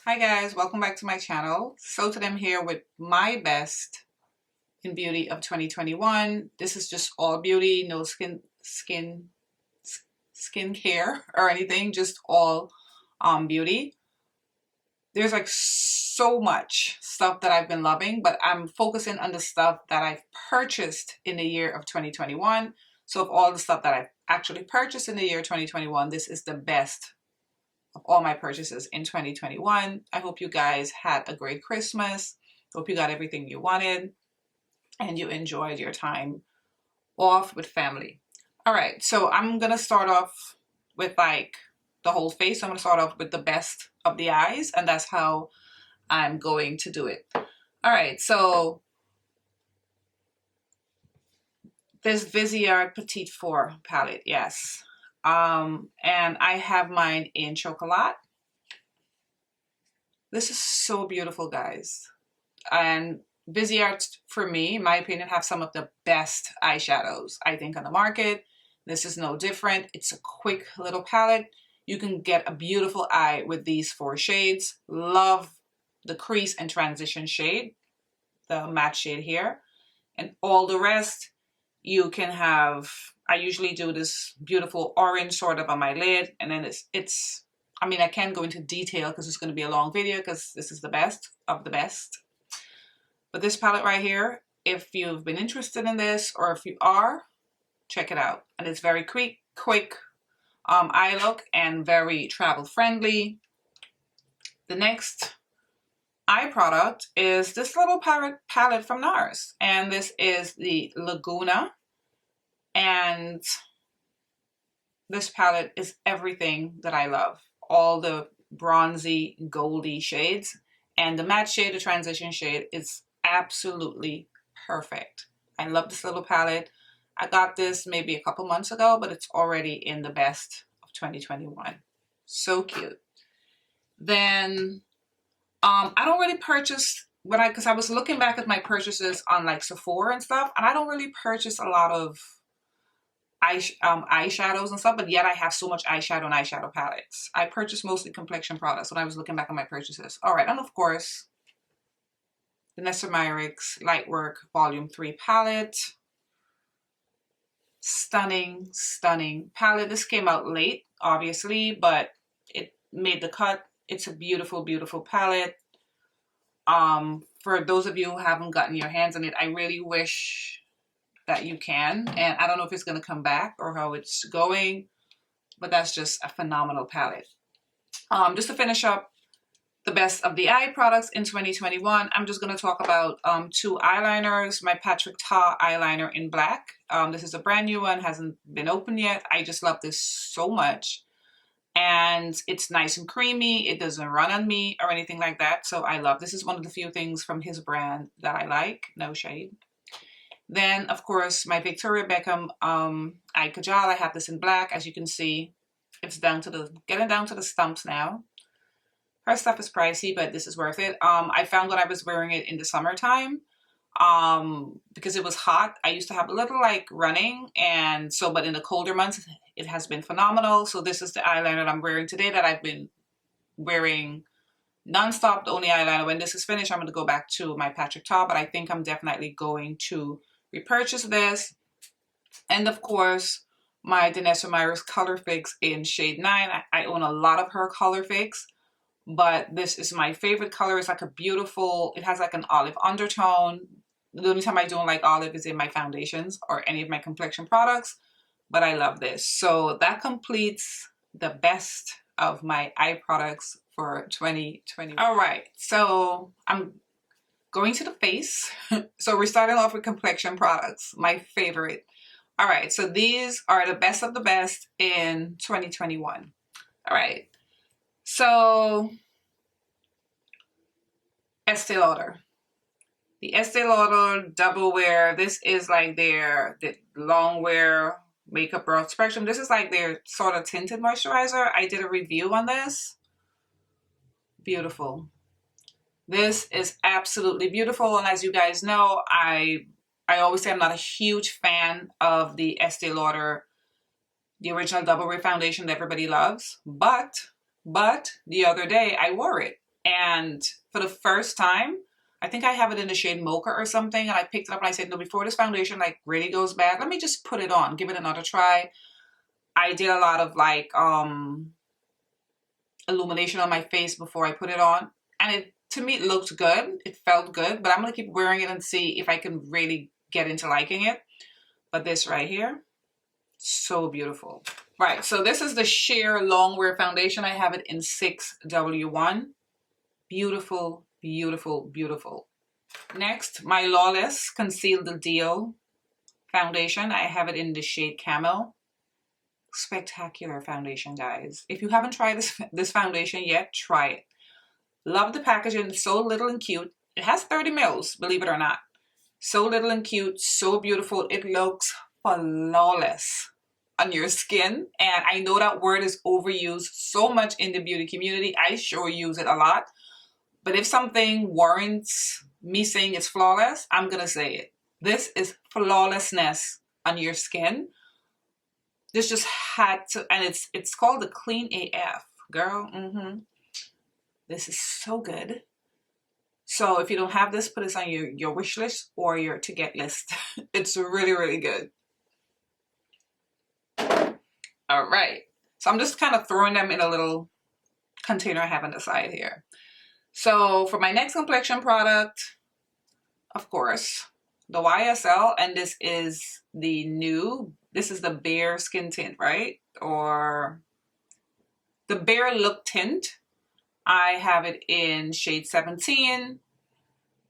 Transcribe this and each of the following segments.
Hi guys, welcome back to my channel. So today I'm here with my best in beauty of 2021. This is just all beauty, no skincare or anything, just all beauty. There's like so much stuff that I've been loving, but I'm focusing on the stuff that I've purchased in the year of 2021. So of all the stuff that I've actually purchased in the year 2021, this is the best of all my purchases in 2021. I hope you guys had a great Christmas. Hope you got everything you wanted and you enjoyed your time off with family. All right, so I'm gonna start off with like the whole face. I'm gonna start off with the best of the eyes, and that's how I'm going to do it. All right, so this Viseart Petit 4 palette, yes. And I have mine in Chocolat. This is so beautiful, guys. And Viseart, for me, in my opinion, have some of the best eyeshadows, I think, on the market. This is no different. It's a quick little palette. You can get a beautiful eye with these 4 shades. Love the crease and transition shade, the matte shade here. And all the rest, you can have, I usually do this beautiful orange sort of on my lid, and then it's I mean, I can't go into detail because it's going to be a long video because this is the best of the best. But this palette right here, if you've been interested in this, or if you are, check it out. And it's very quick eye look and very travel friendly. The next eye product is this little palette from Nars, and this is the Laguna. And this palette is everything that I love. All the bronzy, goldy shades. And the matte shade, the transition shade, is absolutely perfect. I love this little palette. I got this maybe a couple months ago, but it's already in the best of 2021. So cute. Then, I don't really purchase, because I was looking back at my purchases on like Sephora and stuff, and I don't really purchase a lot of eyeshadows and stuff, but yet I have so much eyeshadow and eyeshadow palettes. I purchased mostly complexion products when I was looking back at my purchases. All right, and of course, Danessa Myricks Lightwork Volume 3 palette. Stunning, stunning palette. This came out late, obviously, but it made the cut. It's a beautiful, beautiful palette. For those of you who haven't gotten your hands on it, I really wish that you can, and I don't know if it's going to come back or how it's going, but that's just a phenomenal palette. Just to finish up the best of the eye products in 2021, I'm just going to talk about 2 eyeliners. My Taw Eyeliner in black. This is a brand new one, hasn't been opened yet. I just love this so much, and it's nice and creamy. It doesn't run on me or anything like that, so I love this. Is one of the few things from his brand that I like. No shade. Then, of course, my Victoria Beckham eye Kajal. I have this in black. As you can see, it's getting down to the stumps now. Her stuff is pricey, but this is worth it. I found when I was wearing it in the summertime, because it was hot, I used to have a little like running, and so, but in the colder months, it has been phenomenal. So this is the eyeliner that I'm wearing today that I've been wearing nonstop. The only eyeliner, when this is finished, I'm going to go back to my Taw, but I think I'm definitely going to repurchase this. And of course, my Danessa Myricks Colorfix in shade 9. I own a lot of her Colorfix, but this is my favorite color. It's like a beautiful, it has like an olive undertone. The only time I don't like olive is in my foundations or any of my complexion products, but I love this. So that completes the best of my eye products for 2020. All right, so I'm going to the face. So we're starting off with complexion products, my favorite. All right, so these are the best of the best in 2021. All right, so Estee Lauder. The Estee Lauder Double Wear. This is like the longwear makeup broad spectrum. This is like their sort of tinted moisturizer. I did a review on this. Beautiful. This is absolutely beautiful, and as you guys know, I always say I'm not a huge fan of the Estee Lauder, the original Double Wear foundation that everybody loves, but the other day I wore it, And for the first time, I think I have it in the shade Mocha or something, and I picked it up and I said, no, before this foundation like really goes bad, let me just put it on, give it another try. I did a lot of like illumination on my face before I put it on, and it, to me, it looked good. It felt good, but I'm gonna keep wearing it and see if I can really get into liking it. But this right here, so beautiful. Right, so this is the sheer longwear foundation. I have it in 6W1. Beautiful, beautiful, beautiful. Next, my Lawless Conceal the Deal foundation. I have it in the shade Camel. Spectacular foundation, guys. If you haven't tried this foundation yet, try it. Love the packaging. It's so little and cute. It has 30 mils, believe it or not. So little and cute, so beautiful. It looks flawless on your skin. And I know that word is overused so much in the beauty community. I sure use it a lot. But if something warrants me saying it's flawless, I'm gonna say it. This is flawlessness on your skin. This just had to, and it's called the Clean AF, girl. This is so good. So if you don't have this, put this on your wish list or your to get list. It's really, really good. All right. So I'm just kind of throwing them in a little container I have on the side here. So for my next complexion product, of course, the YSL, and this is the Nude. This is the Bare Skin Tint, right? Or the Bare Look Tint. I have it in shade 17.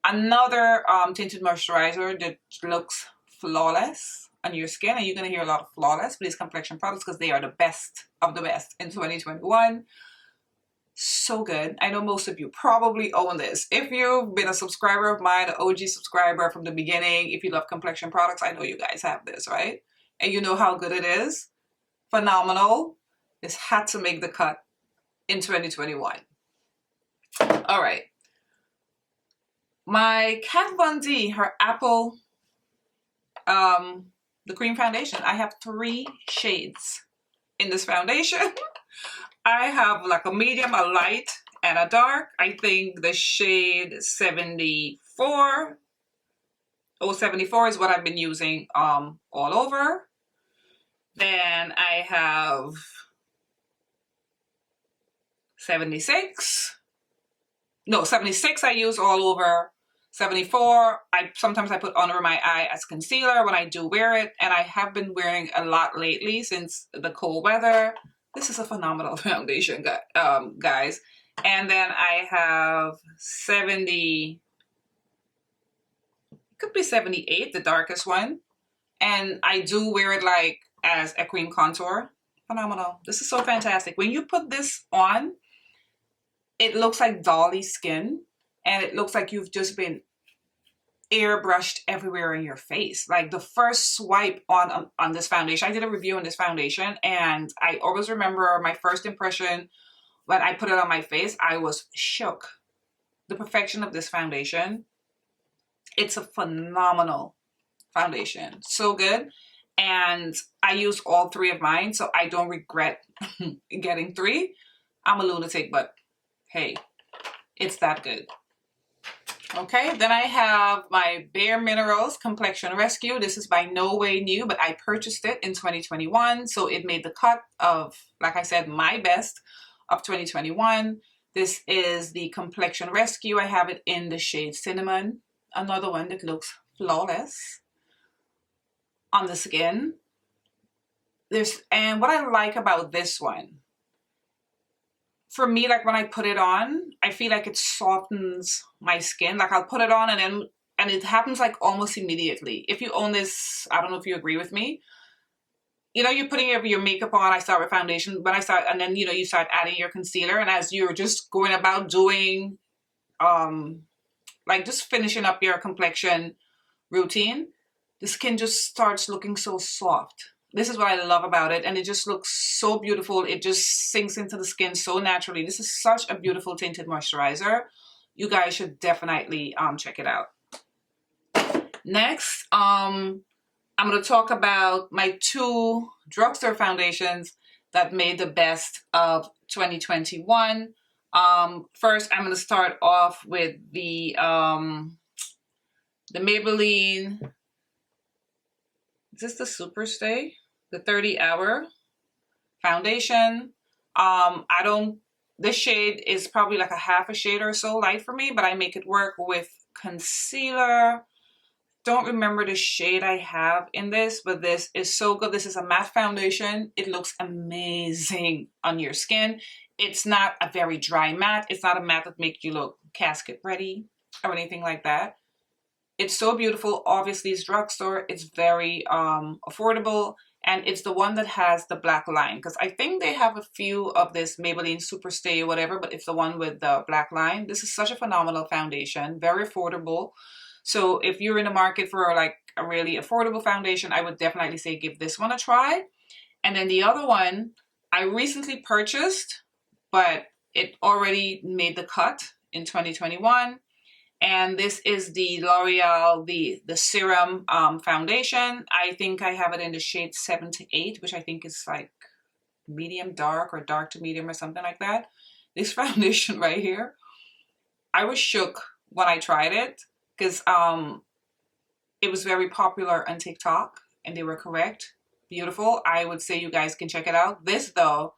Another tinted moisturizer that looks flawless on your skin. And you're going to hear a lot of flawless with these complexion products because they are the best of the best in 2021. So good. I know most of you probably own this. If you've been a subscriber of mine, an OG subscriber from the beginning, if you love complexion products, I know you guys have this, right? And you know how good it is. Phenomenal. This had to make the cut in 2021. All right. My Kat Von D, her Apple, the cream foundation. I have 3 shades in this foundation. I have like a medium, a light, and a dark. I think the shade 74. 074 is what I've been using all over. Then I have 76. No, 76 I use all over. 74, sometimes I put under my eye as concealer when I do wear it. And I have been wearing a lot lately since the cold weather. This is a phenomenal foundation, guys. And then I have 70, could be 78, the darkest one. And I do wear it like as a cream contour. Phenomenal. This is so fantastic. When you put this on, it looks like dolly skin. And it looks like you've just been airbrushed everywhere in your face. Like the first swipe on this foundation, I did a review on this foundation, and I always remember my first impression when I put it on my face, I was shook. The perfection of this foundation. It's a phenomenal foundation. So good. And I used all 3 of mine, so I don't regret getting 3. I'm a lunatic, but hey, it's that good. Okay, then I have my Bare Minerals Complexion Rescue. This is by no way new, but I purchased it in 2021. So it made the cut of, like I said, my best of 2021. This is the Complexion Rescue. I have it in the shade Cinnamon. Another one that looks flawless on the skin. And what I like about this one, for me, like when I put it on, I feel like it softens my skin. Like I'll put it on and it happens like almost immediately. If you own this, I don't know if you agree with me. You know, you're putting your makeup on. I start with foundation, and then, you know, you start adding your concealer. And as you're just going about doing, like just finishing up your complexion routine, the skin just starts looking so soft. This is what I love about it, and it just looks so beautiful. It just sinks into the skin so naturally. This is such a beautiful tinted moisturizer. You guys should definitely check it out. Next, I'm going to talk about my 2 drugstore foundations that made the best of 2021. First, I'm going to start off with the Maybelline, is this the Superstay? The 30-hour foundation. This shade is probably like a half a shade or so light for me, but I make it work with concealer. Don't remember the shade I have in this, but this is so good. This is a matte foundation. It looks amazing on your skin. It's not a very dry matte. It's not a matte that makes you look casket ready or anything like that. It's so beautiful. Obviously, it's drugstore. It's very affordable. And it's the one that has the black line, because I think they have a few of this Maybelline Superstay or whatever, but it's the one with the black line. This is such a phenomenal foundation, very affordable. So if you're in the market for like a really affordable foundation, I would definitely say give this one a try. And then the other one I recently purchased, but it already made the cut in 2021. And this is the L'Oreal, the Serum foundation. I think I have it in the shade 7 to 8, which I think is like medium dark or dark to medium or something like that. This foundation right here, I was shook when I tried it because it was very popular on TikTok and they were correct. Beautiful. I would say you guys can check it out. This though,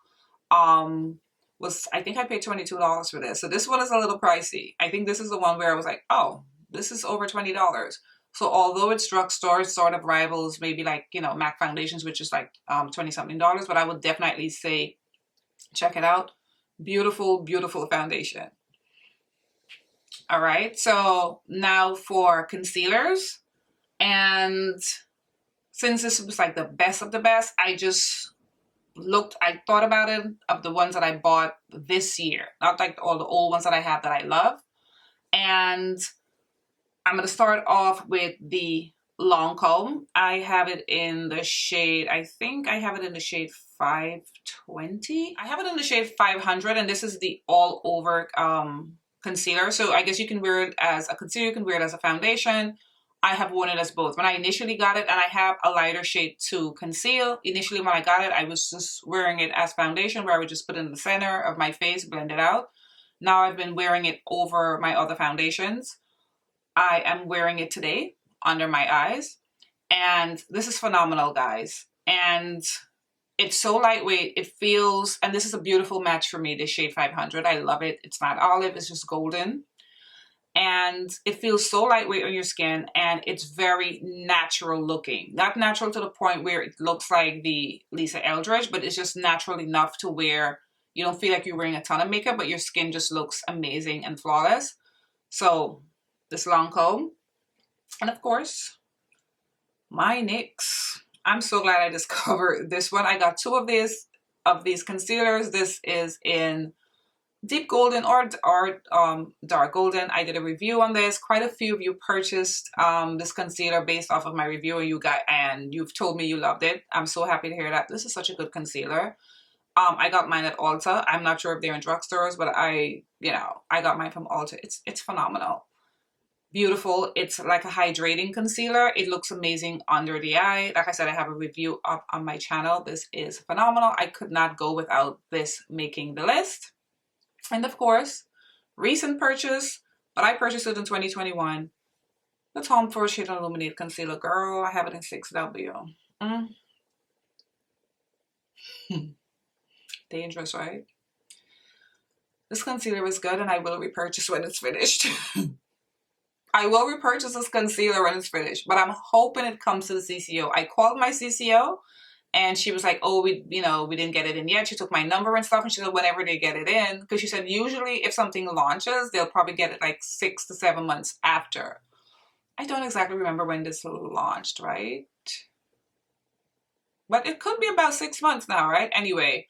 I think I paid $22 for this. So this one is a little pricey. I think this is the one where I was like, oh, this is over $20. So although it's drugstore, it sort of rivals maybe like, you know, MAC foundations, which is like 20 something dollars, but I would definitely say, check it out. Beautiful, beautiful foundation. All right. So now for concealers. And since this was like the best of the best, I thought about it of the ones that I bought this year, not like all the old ones that I have that I love. And I'm going to start off with the Lancome. I have it in the shade, I think I have it in the shade 520. I have it in the shade 500, and this is the all over concealer. So I guess you can wear it as a concealer, you can wear it as a foundation. I have worn it as both. When I initially got it, and I have a lighter shade to conceal. Initially when I got it, I was just wearing it as foundation, where I would just put it in the center of my face, blend it out. Now I've been wearing it over my other foundations. I am wearing it today under my eyes. And this is phenomenal, guys. And it's so lightweight. It feels, and this is a beautiful match for me, this shade 500. I love it. It's not olive, it's just golden. And it feels so lightweight on your skin, and it's very natural looking. Not natural to the point where it looks like the Lisa Eldridge, but it's just natural enough to where you don't feel like you're wearing a ton of makeup, but your skin just looks amazing and flawless. So this Lancome. And of course, my NYX. I'm so glad I discovered this one. I got two of these concealers. This is in deep golden or dark golden. I did a review on this. Quite a few of you purchased this concealer based off of my review, and you've told me you loved it. I'm so happy to hear that. This is such a good concealer. I got mine at Ulta. I'm not sure if they're in drugstores, but I got mine from Ulta. It's phenomenal. Beautiful. It's like a hydrating concealer. It looks amazing under the eye. Like I said, I have a review up on my channel. This is phenomenal. I could not go without this making the list. And of course, recent purchase, but I purchased it in 2021. The Tom Ford Shade Illuminate Concealer. Girl, I have it in 6W. Dangerous, right? This concealer is good, and I will repurchase when it's finished. I will repurchase this concealer when it's finished, but I'm hoping it comes to the CCO. I called my CCO, and she was like, oh, we didn't get it in yet. She took my number and stuff, and she said whenever they get it in, because she said usually if something launches, they'll probably get it like 6 to 7 months after. I don't exactly remember when this launched, right? But it could be about 6 months now, right? Anyway,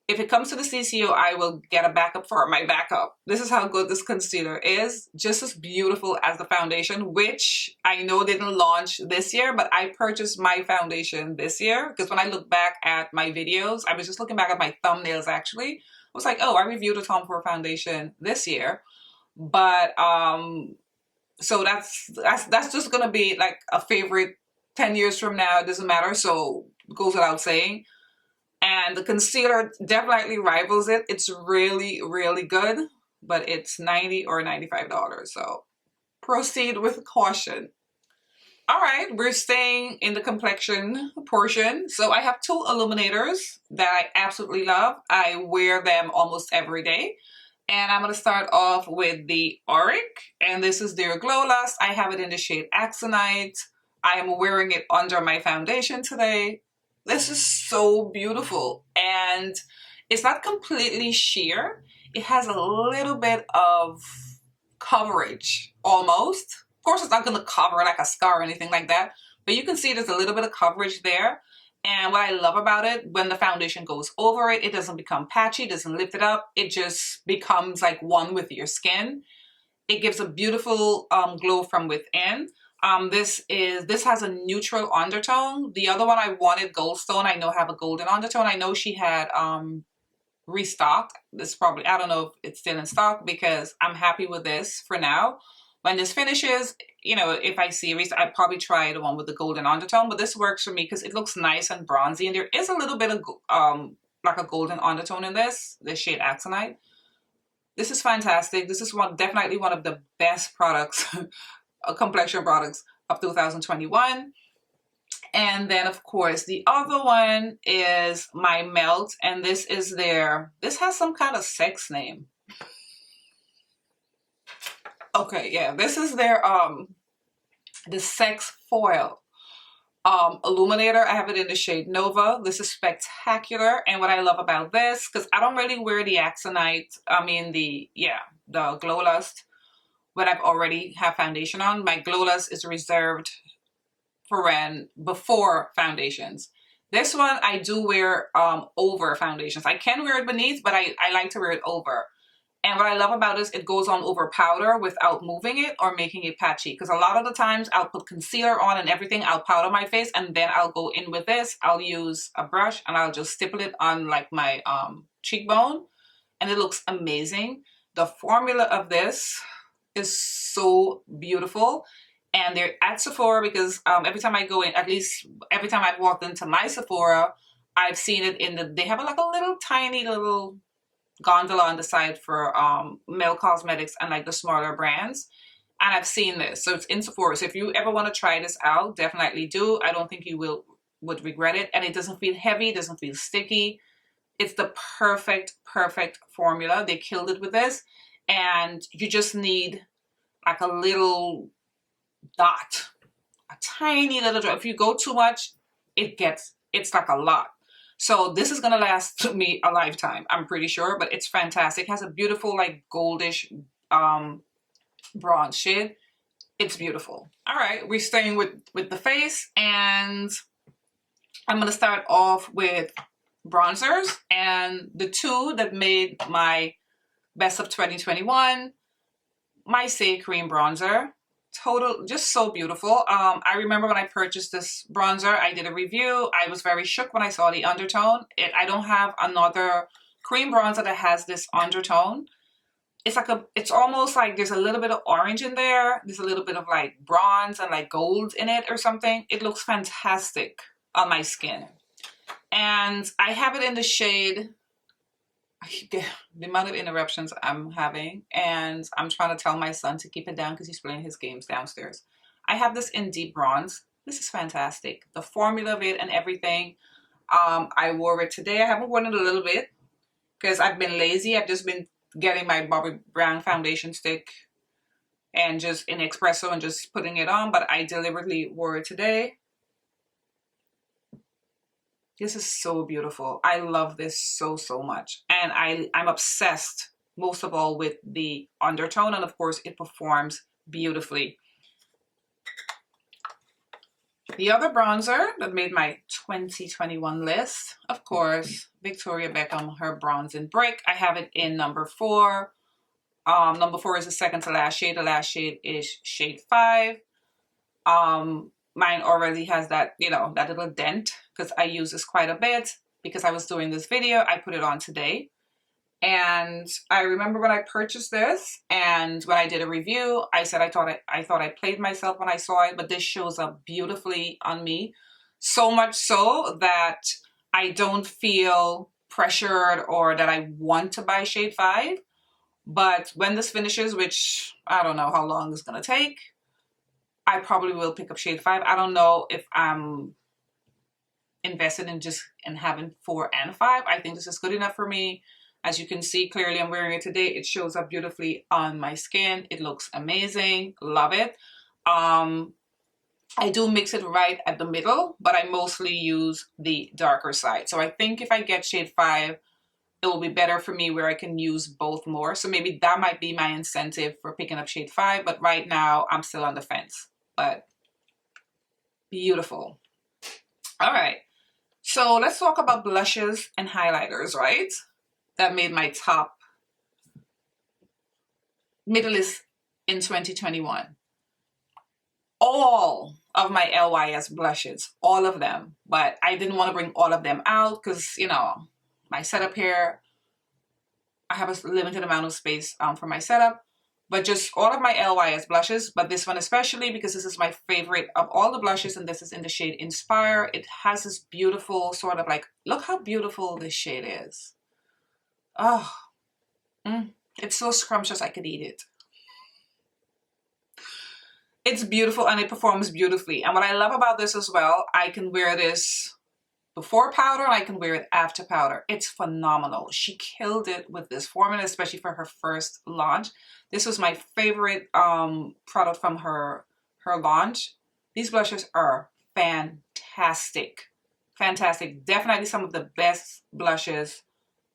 if it comes to the CCO, I will get a backup for my backup. This is how good this concealer is. Just as beautiful as the foundation, which I know didn't launch this year, but I purchased my foundation this year. Because when I look back at my videos, I was just looking back at my thumbnails actually. I was like, oh, I reviewed a Tom Ford foundation this year. But, so that's just going to be like a favorite 10 years from now. It doesn't matter. So it goes without saying. And the concealer definitely rivals it. It's really, really good, but it's $90 or $95. So proceed with caution. All right, we're staying in the complexion portion. So I have two illuminators that I absolutely love. I wear them almost every day. And I'm going to start off with the Auric. And this is their Glowlust. I have it in the shade Axinite. I am wearing it under my foundation today. This is so beautiful. And it's not completely sheer. It has a little bit of coverage, almost. Of course, it's not going to cover like a scar or anything like that. But you can see there's a little bit of coverage there. And what I love about it, when the foundation goes over it, it doesn't become patchy, doesn't lift it up. It just becomes like one with your skin. It gives a beautiful glow from within. This has a neutral undertone. The other one I wanted Goldstone. I know have a golden undertone. I know she had restocked. This probably, I don't know if it's still in stock because I'm happy with this for now. When this finishes, you know, if I see it, I'd probably try the one with the golden undertone, but this works for me because it looks nice and bronzy, and there is a little bit of like a golden undertone in this shade Axinite. This is fantastic. This is definitely one of the best products, complexion products of 2021. And then of course the other one is my Melt, and this has some kind of sex name. Okay, yeah, this is their the Sex Foil Illuminator. I have it in the shade Nova. This is spectacular, and what I love about this, because I don't really wear the Axinite, the Glowlust when I've already have foundation on. My Glowlust is reserved for when before foundations. This one I do wear over foundations. I can wear it beneath, but I like to wear it over. And what I love about this, it goes on over powder without moving it or making it patchy. Because a lot of the times I'll put concealer on and everything, I'll powder my face, and then I'll go in with this. I'll use a brush and I'll just stipple it on like my cheekbone, and it looks amazing. The formula of this is so beautiful. And they're at Sephora because every time I go in, at least every time I've walked into my Sephora, I've seen it they have like a little tiny little gondola on the side for male cosmetics and like the smaller brands, and I've seen this, so it's in Sephora. So if you ever want to try this out, definitely do. I don't think you would regret it, and it doesn't feel heavy, doesn't feel sticky. It's the perfect formula. They killed it with this, and you just need like a little dot, a tiny little drop. If you go too much, it's like a lot. So this is gonna last me a lifetime, I'm pretty sure, but it's fantastic. It has a beautiful like goldish bronze shade. It's beautiful. All right, we're staying with the face, and I'm gonna start off with bronzers, and the two that made my best of 2021, my Say Cream bronzer. Just so beautiful. I remember when I purchased this bronzer, I did a review. I was very shook when I saw the undertone. I don't have another cream bronzer that has this undertone. It's almost like there's a little bit of orange in there. There's a little bit of like bronze and like gold in it or something. It looks fantastic on my skin. And I have it in the shade, the amount of interruptions I'm having, and I'm trying to tell my son to keep it down because he's playing his games downstairs. I have this in deep bronze. This is fantastic. The formula of it and everything. I wore it today. I haven't worn it a little bit because I've been lazy. I've just been getting my Bobbi Brown foundation stick and just in espresso and just putting it on, but I deliberately wore it today. This is so beautiful. I love this so much. And I'm obsessed most of all with the undertone, and of course it performs beautifully. The other bronzer that made my 2021 list, of course, Victoria Beckham, her Bronze in Brick. I have it in number 4. Number 4 is the second to last shade. The last shade is shade 5. Mine already has that, that little dent because I use this quite a bit because I was doing this video. I put it on today. And I remember when I purchased this and when I did a review, I said I thought I played myself when I saw it, but this shows up beautifully on me. So much so that I don't feel pressured or that I want to buy shade 5. But when this finishes, which I don't know how long it's going to take, I probably will pick up shade 5. I don't know if I'm invested in having 4 and 5. I think this is good enough for me. As you can see clearly, I'm wearing it today. It shows up beautifully on my skin. It looks amazing. Love it. I do mix it right at the middle, but I mostly use the darker side. So I think if I get shade 5, it will be better for me where I can use both more. So maybe that might be my incentive for picking up shade 5. But right now, I'm still on the fence. But beautiful. All right. So let's talk about blushes and highlighters, right? That made my top middle list in 2021. All of my LYS blushes, all of them. But I didn't want to bring all of them out because, you know, my setup here, I have a limited amount of space for my setup. But just all of my LYS blushes, but this one especially because this is my favorite of all the blushes, and this is in the shade Inspire. It has this beautiful sort of like, look how beautiful this shade is. Oh, it's so scrumptious I could eat it. It's beautiful and it performs beautifully. And what I love about this as well, I can wear this before powder and I can wear it after powder. It's phenomenal. She killed it with this formula, especially for her first launch. This was my favorite product from her launch. These blushes are fantastic. Fantastic. Definitely some of the best blushes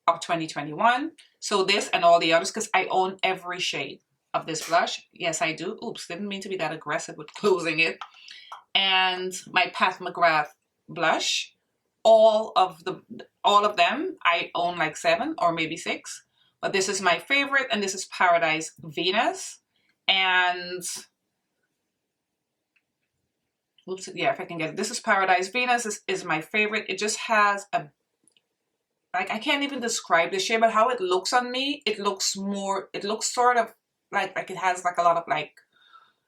of 2021. So this and all the others, because I own every shade of this blush. Yes, I do. Oops, didn't mean to be that aggressive with closing it. And my Pat McGrath blush. All of them, I own like 7 or maybe 6. But this is my favorite, and this is Paradise Venus. And oops, yeah, if I can get it. This is Paradise Venus. This is my favorite. It just has a, like, I can't even describe the shade, but how it looks on me, it looks sort of like it has like a lot of like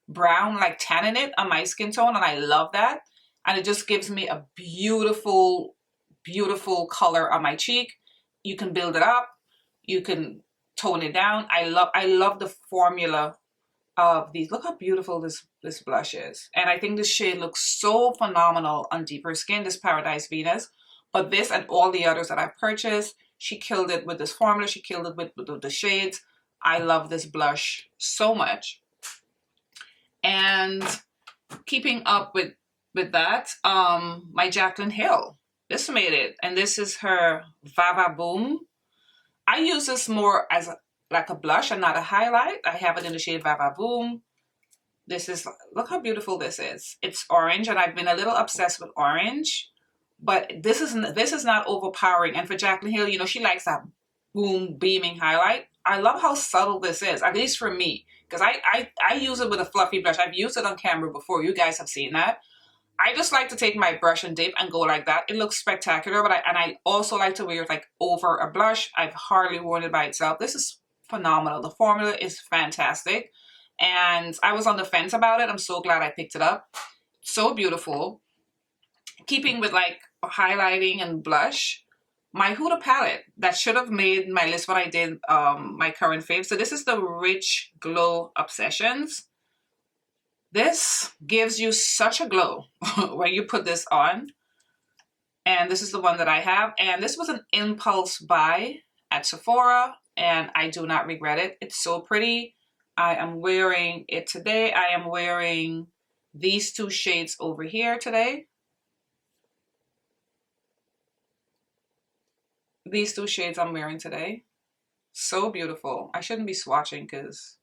brown, like tan in it on my skin tone, and I love that. And it just gives me a beautiful, beautiful color on my cheek. You can build it up. You can tone it down. I love the formula of these. Look how beautiful this blush is. And I think this shade looks so phenomenal on deeper skin, this Paradise Venus. But this and all the others that I've purchased, she killed it with this formula. She killed it with the shades. I love this blush so much. And keeping up with that, my Jaclyn Hill, this made it, and this is her Vava Boom. I use this more as like a blush and not a highlight. I have it in the shade Vava Boom. This is, look how beautiful this is. It's orange, and I've been a little obsessed with orange, but this is not overpowering. And for Jaclyn Hill, you know, she likes that boom beaming highlight. I love how subtle this is, at least for me, because I use it with a fluffy blush. I've used it on camera before. You guys have seen that. I just like to take my brush and dip and go like that. It looks spectacular, but I also like to wear it like over a blush. I've hardly worn it by itself. This is phenomenal. The formula is fantastic. And I was on the fence about it. I'm so glad I picked it up. So beautiful. Keeping with like highlighting and blush, my Huda palette that should have made my list when I did my current fave. So this is the Rich Glow Obsessions. This gives you such a glow when you put this on. And this is the one that I have. And this was an impulse buy at Sephora, and I do not regret it. It's so pretty. I am wearing it today. I am wearing these 2 shades over here today. These 2 shades I'm wearing today. So beautiful. I shouldn't be swatching because,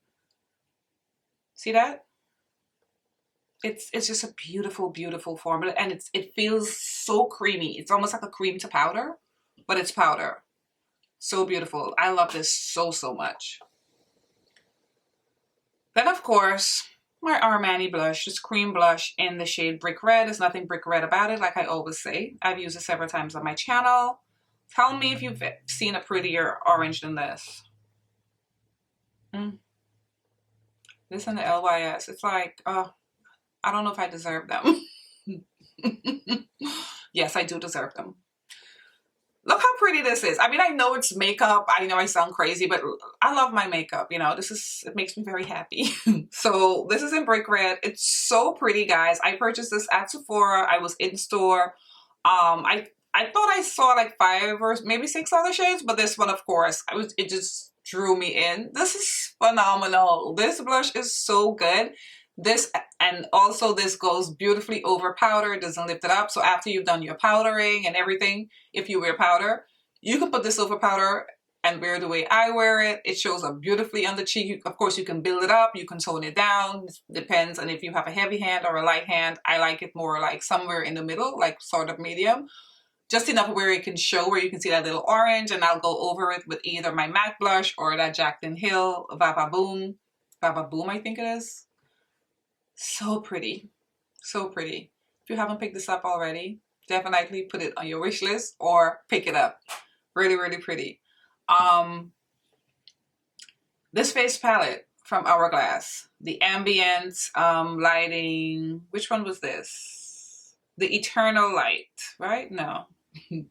see that? It's just a beautiful, beautiful formula, and it feels so creamy. It's almost like a cream to powder, but it's powder. So beautiful. I love this so, so much. Then, of course, my Armani blush, this cream blush in the shade Brick Red. There's nothing brick red about it, like I always say. I've used it several times on my channel. Tell me if you've seen a prettier orange than this. This and the LYS, it's like, I don't know if I deserve them. Yes, I do deserve them. pretty this is. I mean, I know it's makeup. I know I sound crazy, but I love my makeup. You know, it makes me very happy. So this is in Brick Red. It's so pretty, guys. I purchased this at Sephora. I was in store. I thought I saw like 5 or maybe 6 other shades, but this one, of course, it just drew me in. This is phenomenal. This blush is so good. This, and also this goes beautifully over powder. It doesn't lift it up. So after you've done your powdering and everything, if you wear powder, you can put this over powder and wear the way I wear it. It shows up beautifully on the cheek. Of course, you can build it up, you can tone it down. It depends on if you have a heavy hand or a light hand. I like it more like somewhere in the middle, like sort of medium. Just enough where it can show, where you can see that little orange, and I'll go over it with either my MAC blush or that Jaclyn Hill Vava Boom, I think it is. So pretty, so pretty. If you haven't picked this up already, definitely put it on your wish list or pick it up. Really, really pretty. This face palette from Hourglass, the ambient lighting. Which one was this? The Eternal Light, right? No. You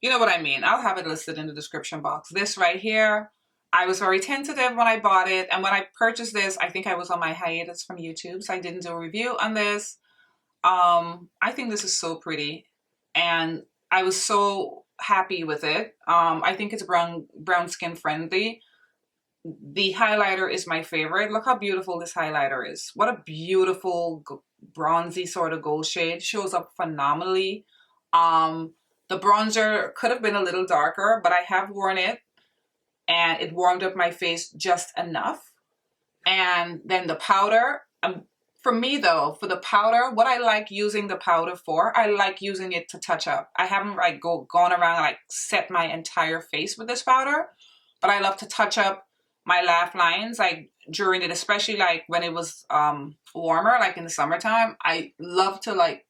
know what I mean. I'll have it listed in the description box. This right here, I was very tentative when I bought it. And when I purchased this, I think I was on my hiatus from YouTube, so I didn't do a review on this. I think this is so pretty. And I was so happy with it. I think it's brown skin friendly. The highlighter is my favorite. Look how beautiful this highlighter is. What a beautiful bronzy sort of gold shade. Shows up phenomenally. The bronzer could have been a little darker, but I have worn it and it warmed up my face just enough. And then the powder, for me though, for the powder, what I like using the powder for, I like using it to touch up. I haven't like gone around and like set my entire face with this powder, but I love to touch up my laugh lines like during it, especially like when it was warmer, like in the summertime. I love to like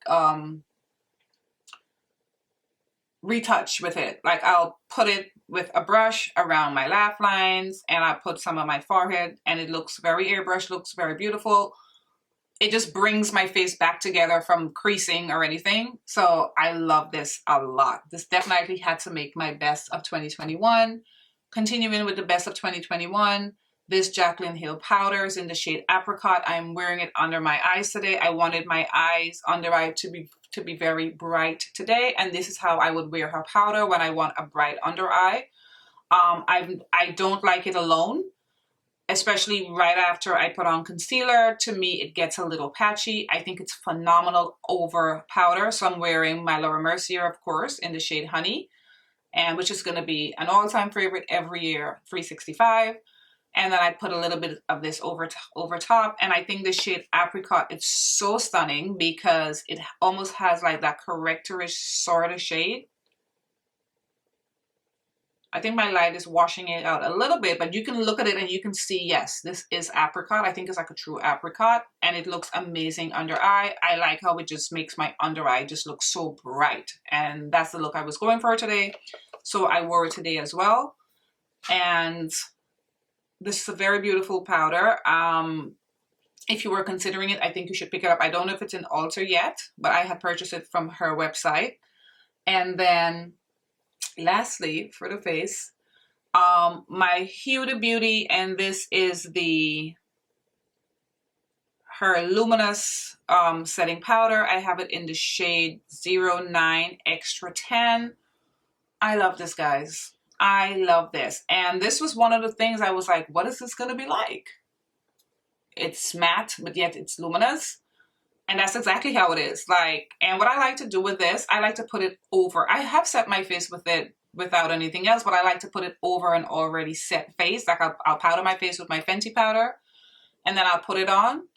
retouch with it. Like I'll put it with a brush around my laugh lines and I put some on my forehead and it looks very airbrush, looks very beautiful. It just brings my face back together from creasing or anything. So I love this a lot. This definitely had to make my best of 2021. Continuing with the best of 2021, this Jaclyn Hill powder is in the shade Apricot. I'm wearing it under my eyes today. I wanted my eyes under eye to be very bright today, and this is how I would wear her powder when I want a bright under eye. I don't like it alone, especially right after I put on concealer. To me, it gets a little patchy. I think it's phenomenal over powder. So I'm wearing my Laura Mercier, of course, in the shade Honey, and which is going to be an all-time favorite every year, 365. And then I put a little bit of this over top. And I think the shade Apricot, it's so stunning because it almost has like that correctorish sort of shade. I think my light is washing it out a little bit, but you can look at it and you can see, yes, this is apricot. I think it's like a true apricot and it looks amazing under eye. I like how it just makes my under eye just look so bright. And that's the look I was going for today. So I wore it today as well. And this is a very beautiful powder. If you were considering it, I think you should pick it up. I don't know if it's in Ulta yet, but I have purchased it from her website. And then lastly, for the face, my Huda Beauty, and this is her Luminous setting powder. I have it in the shade 09 Extra Tan. I love this, guys. I love this. And this was one of the things I was like, what is this going to be like? It's matte, but yet it's luminous. And that's exactly how it is. Like, and what I like to do with this, I like to put it over. I have set my face with it without anything else, but I like to put it over an already set face. Like I'll powder my face with my Fenty powder and then I'll put it on.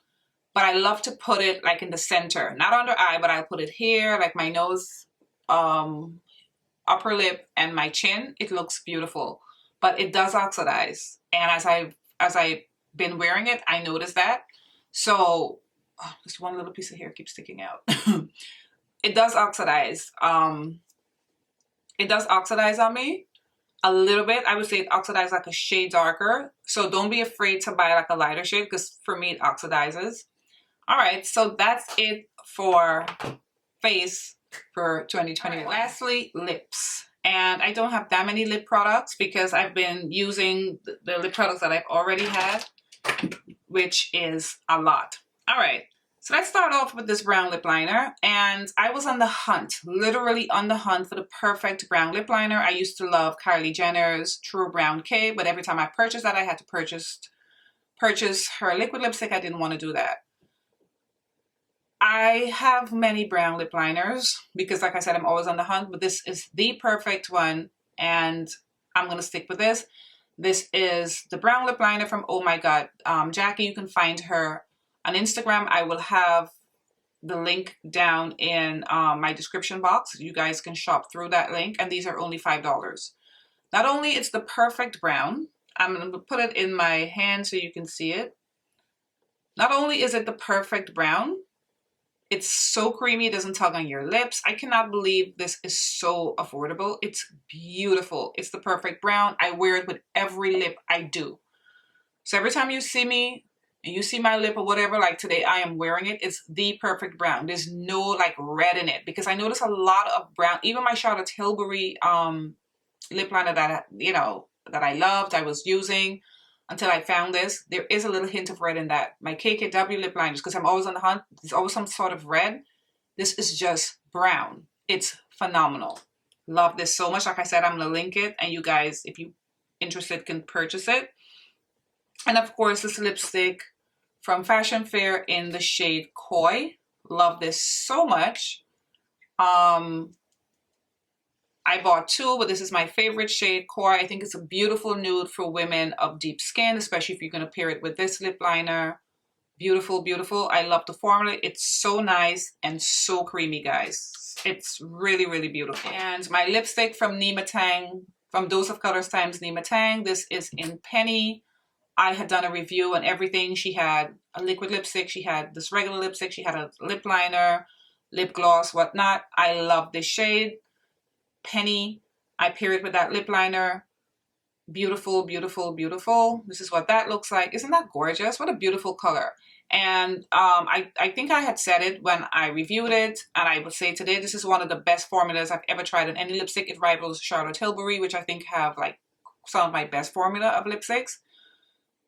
But I love to put it like in the center, not under eye, but I'll put it here, like my nose, upper lip and my chin. It looks beautiful, but it does oxidize. And as I've been wearing it, I noticed that. So just one little piece of hair keeps sticking out. It does oxidize. It does oxidize on me a little bit. I would say it oxidizes like a shade darker. So don't be afraid to buy like a lighter shade because for me it oxidizes. All right, so that's it for face for 2020. Right, lastly, lips. And I don't have that many lip products because I've been using the lip products that I've already had, which is a lot. All right, so let's start off with this brown lip liner. And I was on the hunt, literally on the hunt for the perfect brown lip liner. I used to love Kylie Jenner's True Brown K, but every time I purchased that, I had to purchase her liquid lipstick. I didn't want to do that. I have many brown lip liners because, like I said, I'm always on the hunt, but this is the perfect one, and I'm going to stick with this. This is the brown lip liner from Oh My God Jackie. You can find her on Instagram. I will have the link down in my description box. You guys can shop through that link, and these are only $5. Not only it's the perfect brown, I'm going to put it in my hand so you can see it. Not only is it the perfect brown, it's so creamy, it doesn't tug on your lips. I cannot believe this is so affordable. It's beautiful. It's the perfect brown. I wear it with every lip I do. So every time you see me and you see my lip or whatever, like today I am wearing it, it's the perfect brown. There's no like red in it because I notice a lot of brown, even my Charlotte Tilbury lip liner that, you know, that I loved, I was using until I found this. There is a little hint of red in that. My KKW lip liners, because I'm always on the hunt, there's always some sort of red. This is just brown. It's phenomenal. Love this so much. Like I said, I'm going to link it, and you guys, if you're interested, can purchase it. And of course, this lipstick from Fashion Fair in the shade Koi. Love this so much. I bought two, but this is my favorite shade, Koi. I think it's a beautiful nude for women of deep skin, especially if you're going to pair it with this lip liner. Beautiful, beautiful. I love the formula. It's so nice and so creamy, guys. It's really, really beautiful. And my lipstick from Nima Tang, from Dose of Colors times Nima Tang. This is in Penny. I had done a review on everything. She had a liquid lipstick. She had this regular lipstick. She had a lip liner, lip gloss, whatnot. I love this shade. Penny. I pair it with that lip liner. Beautiful, beautiful, beautiful. This is what that looks like. Isn't that gorgeous? What a beautiful color. And I think I had said it when I reviewed it, and I would say today, this is one of the best formulas I've ever tried in any lipstick. It rivals Charlotte Tilbury, which I think have like some of my best formula of lipsticks.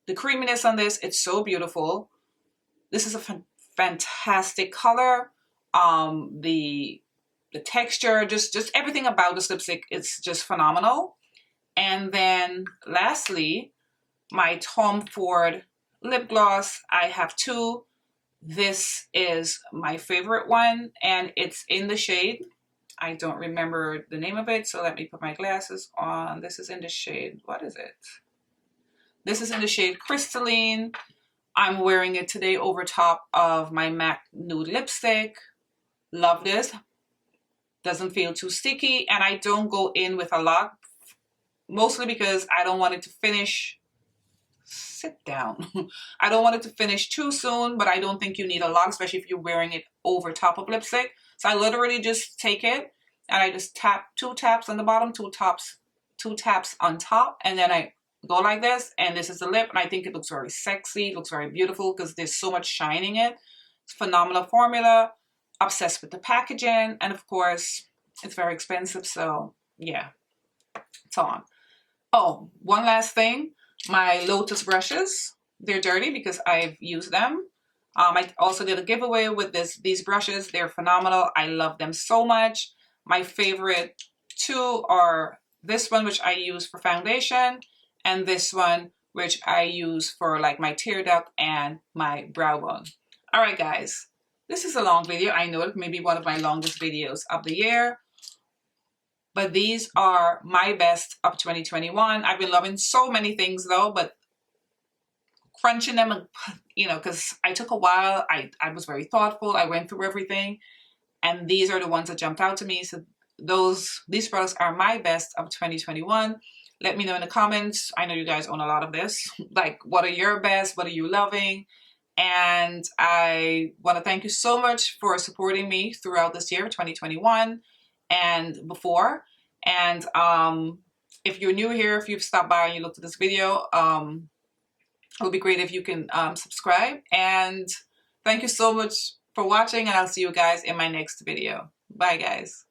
The creaminess on this, it's so beautiful. This is a fantastic color. The texture, just everything about this lipstick, it's just phenomenal. And then lastly, my Tom Ford lip gloss. I have two. This is my favorite one, and it's in the shade. I don't remember the name of it, so let me put my glasses on. This is in the shade, what is it? This is in the shade Crystalline. I'm wearing it today over top of my MAC Nude lipstick. Love this. Doesn't feel too sticky, and I don't go in with a lot, mostly because I don't want it to finish. Sit down. I don't want it to finish too soon, but I don't think you need a lot, especially if you're wearing it over top of lipstick. So I literally just take it and I just tap 2 taps on the bottom, 2 taps on top, and then I go like this, and this is the lip, and I think it looks very sexy. It looks very beautiful because there's so much shine in it. It's a phenomenal formula. Obsessed with the packaging, and of course it's very expensive, so yeah, it's on. Oh, one last thing, my Lotus brushes, they're dirty because I've used them. I also did a giveaway with these brushes. They're phenomenal. I love them so much. My favorite two are this one, which I use for foundation, and this one, which I use for like my tear duct and my brow bone. All right, guys. This is a long video. I know it may be one of my longest videos of the year, but these are my best of 2021. I've been loving so many things though, but crunching them, you know, because I took a while. I was very thoughtful. I went through everything, and these are the ones that jumped out to me. So these products are my best of 2021. Let me know in the comments. I know you guys own a lot of this. Like, what are your best? What are you loving? And I want to thank you so much for supporting me throughout this year, 2021 and before. And if you're new here, if you've stopped by and you looked at this video, it would be great if you can subscribe. And thank you so much for watching, and I'll see you guys in my next video. Bye, guys.